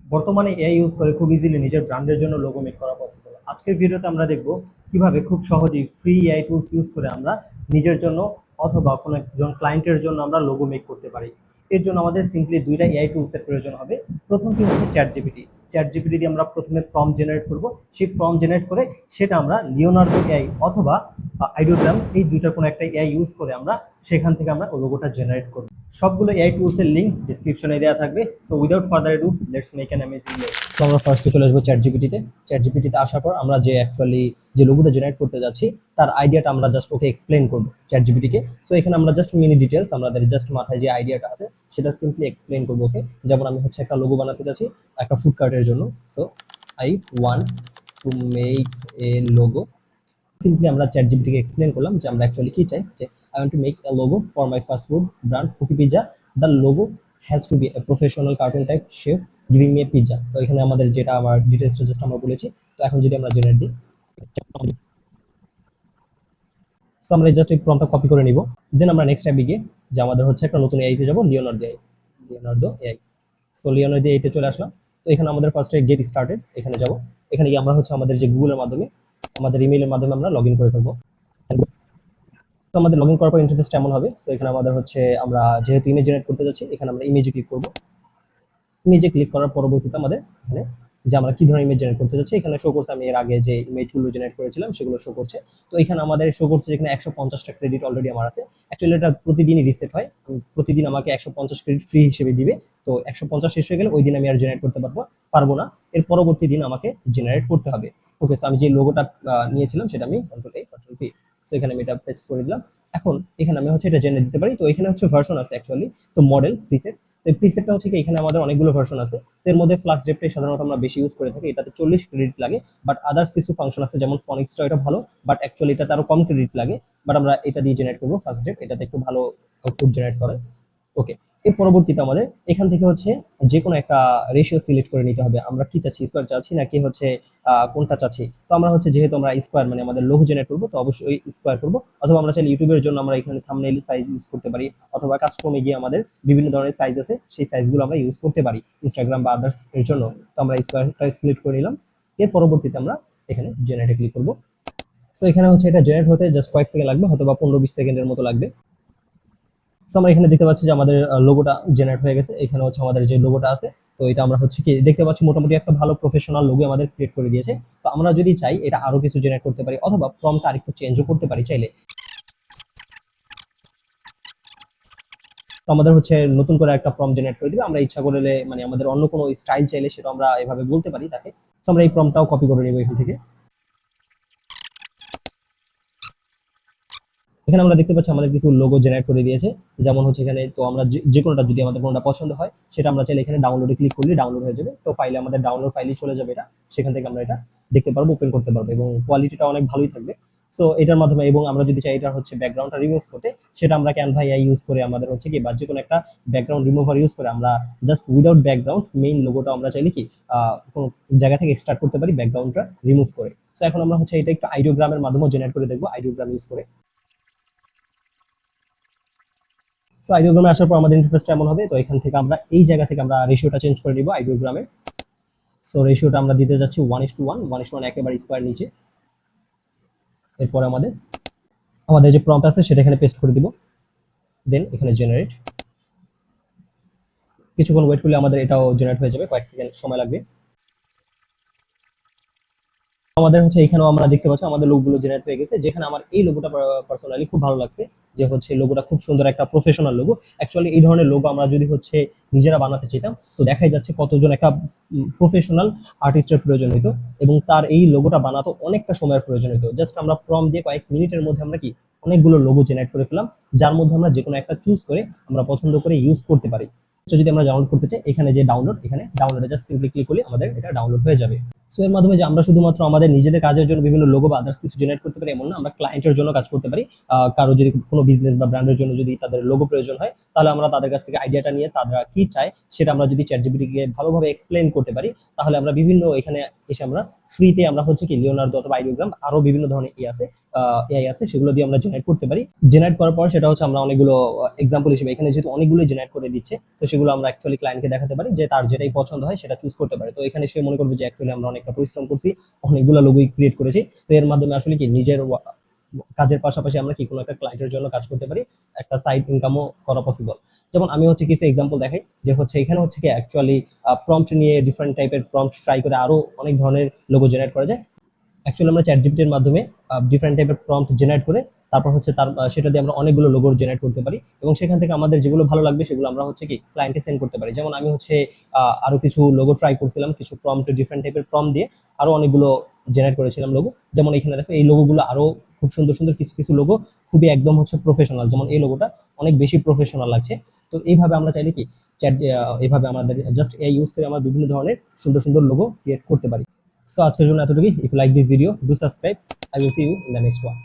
বর্তমানে AI use করে খুব ইজিলি নিজের ব্র্যান্ডের জন্য লোগো মেক করা পসিবল। আজকের ভিডিওতে আমরা দেখব কিভাবে খুব সহজেই ফ্রি এআই টুলস ইউজ করে আমরা নিজের জন্য অথবা কোনো একজন ক্লায়েন্টের জন্য আমরা লোগো মেক করতে পারি। এর জন্য আমাদের সিম্পলি দুইটা এআই টুলসের প্রয়োজন হবে। প্রথমটি হচ্ছে চ্যাট জিপিটি। চ্যাট জিপিটি দিয়ে আমরা প্রথমে প্রম্পট জেনারেট করব। সেই প্রম্পট জেনারেট করে সেটা আমরা লিওনার্দো এআই অথবা আইডিওগ্রাম, এই দুইটার কোনো একটা এআই ইউজ করে আমরা সেখান থেকে আমরা লোগোটা জেনারেট করব। সবগুলো এআই টুলসের লিঙ্ক ডিসক্রিপশনে দেওয়া থাকবে। So without further edu let's make an amazing logo. তো আমরা ফার্স্টে চলে আসবো চ্যাট জিপিটিতে। চ্যাট জিপিটিতে আসার পর আমরা যে অ্যাকচুয়ালি যে লোগোটা জেনারেট করতে যাচ্ছি তার আইডিয়াটা আমরা জাস্ট ওকে এক্সপ্লেন করবো চ্যাট জিপিটিকে। সো এখানে আমরা জাস্ট মিনি ডিটেলস আমাদের জাস্ট মাথায় যে আইডিয়াটা আছে সেটা সিম্পলি এক্সপ্লেন করবো ওকে। যেমন আমি হচ্ছে একটা লোগো বানাতে চাচ্ছি একটা ফুড কার্টের জন্য। So I want to make a logo. Simply আমরা চ্যাট জিপিটিকে এক্সপ্লেন করলাম যে আমরা অ্যাকচুয়ালি কি চাই, যে I want to make a logo for my fast food brand Cookie Pizza. The logo has to be a professional cartoon type chef giving me a pizza. তো এখানে আমাদের যেটা আমার ডিটেলসটা জাস্ট আমরা বলেছি। তো এখন যদি আমরা জেনারেট দিই, সো আমরা জাস্ট এই প্রম্পটটা কপি করে নিব। দেন আমরা নেক্সট ট্যাবে গিয়ে যে আমাদের হচ্ছে একটা নতুন এআইতে যাব, লিওনার্দো এআই। সো লিওনার্দো এআইতে চলে আসলাম। তো এখানে আমাদের ফার্স্টে গেট স্টার্টেড এখানে যাব। এখানে গিয়ে আমরা হচ্ছে আমাদের যে গুগলের মাধ্যমে আমাদের ইমেইলের মাধ্যমে আমরা লগ ইন করে ফেলবো। তো আমাদের লগ ইন করার পর ইন্টারফেসটা এমন হবে। সো এখানে আমাদের হচ্ছে আমরা যেহেতু ইমেজ জেনারেট করতে যাচ্ছি, এখানে আমরা ইমেজে ক্লিক করব। ইমেজে ক্লিক করার পরবর্তীতে আমাদের এখানে যে আমরা কি ধরনের ইমেজ জেনারেট করতে যাচ্ছি এখানে শো করছে। আমি এর আগে যে ইমেজগুলো জেনারেট করেছিলাম সেগুলো শো করছে। তো এখানে আমাদের শো করছে যেখানে 150টা ক্রেডিট অলরেডি আমার আছে। অ্যাকচুয়ালি এটা প্রতিদিনই রিসেট হয়, প্রতিদিন আমাকে 150 ক্রেডিট ফ্রি হিসেবে দিবে। তো 150 শেষ হয়ে গেলে ওই দিন আমি আর জেনারেট করতে পারবো না, এর পরবর্তী দিন আমাকে জেনারেট করতে হবে। ওকে, সো আমি যে লোগোটা নিয়েছিলাম সেটা আমি কন্ট্রোল সো এখানে আমি এটা পেস্ট করে দিলাম। এখন এখানে আমি হচ্ছে এটা জেনারেট দিতে পারি। তো এখানে হচ্ছে ভার্সন আছে অ্যাকচুয়ালি, তো মডেল প্রিসেট। তো এই প্রিসেটটা হচ্ছে কি এখানে আমাদের অনেকগুলো ভার্সন আছে। তো এর মধ্যে ফ্লাক্স ডেপ্টটাই সাধারণত আমরা বেশি ইউজ করে থাকি, এটাতে 40 ক্রেডিট লাগে। বাট আদার্স কিছু ফাংশন আছে যেমন ফনিক্সটা, এটা ভালো, বাট অ্যাকচুয়ালি এটাতে আরো কম ক্রেডিট লাগে। বাট আমরা এটা দিয়ে জেনারেট করবো ফ্লাক্স ডেপ্ট, এটাতে একটু ভালো আউটপুট জেনারেট করে। ওকে, এর পরবর্তীতে আমাদের এখান থেকে হচ্ছে যে কোনো একটা রেশিও সিলেক্ট করে নিতে হবে। আমরা কি চাচ্ছি, স্কোয়ার চাচ্ছি নাকি হচ্ছে কোনটা চাচ্ছি। তো আমরা হচ্ছে যেহেতু আমরা স্কোয়ার মানে আমাদের লোগো জেনারেট করবো, তো অবশ্যই স্কোয়ার করবো। অথবা আমরা চাইলে ইউটিউবের জন্য আমরা এখানে থাম্বনেইল সাইজ ইউজ করতে পারি, অথবা কাস্টমে গিয়ে আমাদের বিভিন্ন ধরনের সাইজ আছে, সেই সাইজগুলো আমরা ইউজ করতে পারি ইনস্টাগ্রাম বা আদার্স এর জন্য। তো আমরা স্কোয়ারটা সিলেক্ট করে নিলাম। এর পরবর্তীতে আমরা এখানে জেনারেটে ক্লিক করবো। সো এখানে হচ্ছে এটা জেনারেট হতে জাস্ট কয়েক সেকেন্ড লাগবে, হয়তো বা 15-20 সেকেন্ডের মতো লাগবে। সো আমরা এখানে দেখতে পাচ্ছি যে আমাদের লোগোটা জেনারেট হয়ে গেছে। এখানে হচ্ছে আমাদের যে লোগোটা আছে, তো এটা আমরা হচ্ছে কি দেখতে পাচ্ছি মোটামুটি একটা ভালো প্রফেশনাল লোগো আমাদের ক্রিয়েট করে দিয়েছে। তো আমরা যদি চাই এটা আরো কিছু জেনারেট করতে পারি, অথবা প্রম্পটটা আরেকটু চেঞ্জও করতে পারি চাইলে। তো আমাদের হচ্ছে নতুন করে একটা প্রম্পট জেনারেট করে দিবে। আমরা ইচ্ছা করলে মানে আমাদের অন্য কোনো স্টাইল চাইলে সেটা আমরা এভাবে বলতে পারি তাকে। সো আমরা এই প্রম্পটটাও কপি করে নেব এখান থেকে। এখানে আমরা দেখতে পাচ্ছি আমাদের কিছু লোগো জেনারেট করে দিয়েছে। যেমন হচ্ছে এখানে তো আমরা যে কোনোটা যদি আমাদের কোনোটা পছন্দ হয় সেটা আমরা চাইলে এখানে ডাউনলোডে ক্লিক করলে ডাউনলোড হয়ে যাবে। তো ফাইলে আমাদের ডাউনলোড ফাইলই চলে যাবে এটা, সেখান থেকে আমরা এটা দেখতে পারবো, ওপেন করতে পারবো, এবং কোয়ালিটিটা অনেক ভালোই থাকবে। সো এটার মাধ্যমে, এবং আমরা যদি চাই এটা হচ্ছে ব্যাকগ্রাউন্ডটা রিমুভ করতে, সেটা আমরা ক্যানভা এআই ইউজ করে আমাদের হচ্ছে কি বা যে কোনো একটা ব্যাকগ্রাউন্ড রিমুভার ইউজ করে আমরা জাস্ট উইদাউট ব্যাকগ্রাউন্ড মেইন লোগোটা আমরা চাইলে কি কোনো জায়গা থেকে এক্সট্রাক্ট করতে পারি ব্যাকগ্রাউন্ডটা রিমুভ করে। সো এখন আমরা হচ্ছে এটা একটু আইডিওগ্রামের মাধ্যমে জেনারেট করে দেখবো, আইডিওগ্রাম ইউজ করে। সো আইডিওগ্রামে আসার পর আমাদের ইন্টারফেসটা এমন হবে। তো এখান থেকে আমরা এই জায়গা থেকে আমরা রেশিওটা চেঞ্জ করে নিব আইডিওগ্রামে। সো রেশিওটা আমরা দিতে যাচ্ছি 1:1, 1:1 একেবারে স্কোয়ার নিচে। এরপর আমাদের যে প্রম্পট আছে সেটা এখানে পেস্ট করে দিব। দেন এখানে জেনারেট, কিছুক্ষণ ওয়েট করলে আমাদের এটাও জেনারেট হয়ে যাবে, কয়েক সেকেন্ড সময় লাগবে। আমাদের হচ্ছে এখানেও আমরা দেখতে পাচ্ছি আমাদের লোগোগুলো জেনারেট হয়ে গেছে। যেখানে আমার এই লোগোটা পার্সোনালি খুব ভালো লাগছে, যে হচ্ছে লোগোটা খুব সুন্দর একটা প্রফেশনাল লোগো। অ্যাকচুয়ালি এই ধরনের লোগো আমরা যদি হচ্ছে নিজেরা বানাতে চাইতাম, তো দেখাই যাচ্ছে কতজন একটা প্রফেশনাল আর্টিস্টের প্রয়োজন হতো, এবং তার এই লোগোটা বানাতে অনেকটা সময়ের প্রয়োজন হতো। জাস্ট আমরা প্রম্পট দিয়ে কয়েক মিনিটের মধ্যে আমরা কি অনেকগুলো লোগো জেনারেট করে ফেলাম, যার মধ্যে আমরা যে কোনো একটা চুজ করে আমরা পছন্দ করে ইউজ করতে পারি। তো যদি আমরা ডাউনলোড করতে চাই, এখানে যে ডাউনলোড, এখানে ডাউনলোডে জাস্ট সিম্পলি ক্লিক করলে আমাদের এটা ডাউনলোড হয়ে যাবে। সো এর মাধ্যমে যে আমরা শুধুমাত্র আমাদের নিজেদের কাজের জন্য বিভিন্ন লোগো বা আদার্স কিছু জেনারেট করতে পারি এমন না, আমরা ক্লায়েন্টের জন্য কাজ করতে পারি। কারো যদি কোনো বিজনেস বা ব্র্যান্ডের জন্য যদি তাদের লোগো প্রয়োজন হয়, তাহলে আমরা তাদের কাছ থেকে আইডিয়াটা নিয়ে তারা কি চায় সেটা আমরা যদি চ্যাটজিপিটিকে ভালোভাবে এক্সপ্লেইন করতে পারি, তাহলে আমরা বিভিন্ন এখানে এসে আমরা ফ্রিতে আমরা হচ্ছে কি লিওনার্দো অথবা আইডিওগ্রাম আরো বিভিন্ন ধরনের এআই আছে সেগুলো দিয়ে আমরা জেনারেট করতে পারি। জেনারেট করার পর সেটা হচ্ছে আমরা অনেকগুলো এক্সাম্পল হিসেবে এখানে যেহেতু অনেকগুলো জেনারেট করে দিচ্ছে, তো সেগুলো আমরা অ্যাকচুয়ালি ক্লায়েন্টকে দেখাতে পারি যে তার যেটাই পছন্দ হয় সেটা চুজ করতে পারে। তো এখানে সে মনে করবে যে অ্যাকচুয়ালি আমরা অনেকটা পরিশ্রম করছি, অনেকগুলো লোগোই ক্রিয়েট করেছি। তো এর মাধ্যমে আসলে কি নিজের কাজের পাশাপাশি আমরা কি কোনো একটা ক্লায়েন্টের জন্য কাজ করতে পারি, একটা সাইড ইনকামও করা পসিবল। যেমন আমি হচ্ছে কিছু এক্সাম্পল দেখাই যে হচ্ছে এখানে হচ্ছে কি অ্যাকচুয়ালি প্রম্পট নিয়ে ডিফারেন্ট টাইপের প্রম্পট ট্রাই করে আরো অনেক ধরনের লোগো জেনারেট করা যায়। অ্যাকচুয়ালি আমরা চ্যাটজিপিটির মাধ্যমে ডিফারেন্ট টাইপের প্রম্পট জেনারেট করে তারপর হচ্ছে সেটা দিয়ে আমরা অনেকগুলো লোগো জেনারেট করতে পারি, এবং সেখান থেকে আমাদের যেগুলো ভালো লাগবে সেগুলো আমরা হচ্ছে কি ক্লায়েন্টকে সেন্ড করতে পারি। যেমন আমি হচ্ছে আরো কিছু লোগো ট্রাই করছিলাম, কিছু প্রম্পট ডিফারেন্ট টাইপের প্রম্পট দিয়ে আরো অনেকগুলো জেনারেট করেছিলাম লোগো। যেমন এখানে দেখো এই লোগোগুলো আরো খুব সুন্দর সুন্দর কিছু কিছু লোগো খুবই একদম হচ্ছে প্রফেশনাল, যেমন এই লোগোটা অনেক বেশি প্রফেশনাল লাগছে। তো এইভাবে আমরা চাইলে কি এইভাবে আমাদের জাস্ট এই ইউজ করে আমরা বিভিন্ন ধরনের সুন্দর সুন্দর লোগো ক্রিয়েট করতে পারি। সো আজকের জন্য এতটুকুই। If you like this video, do subscribe. I will see you in the next one.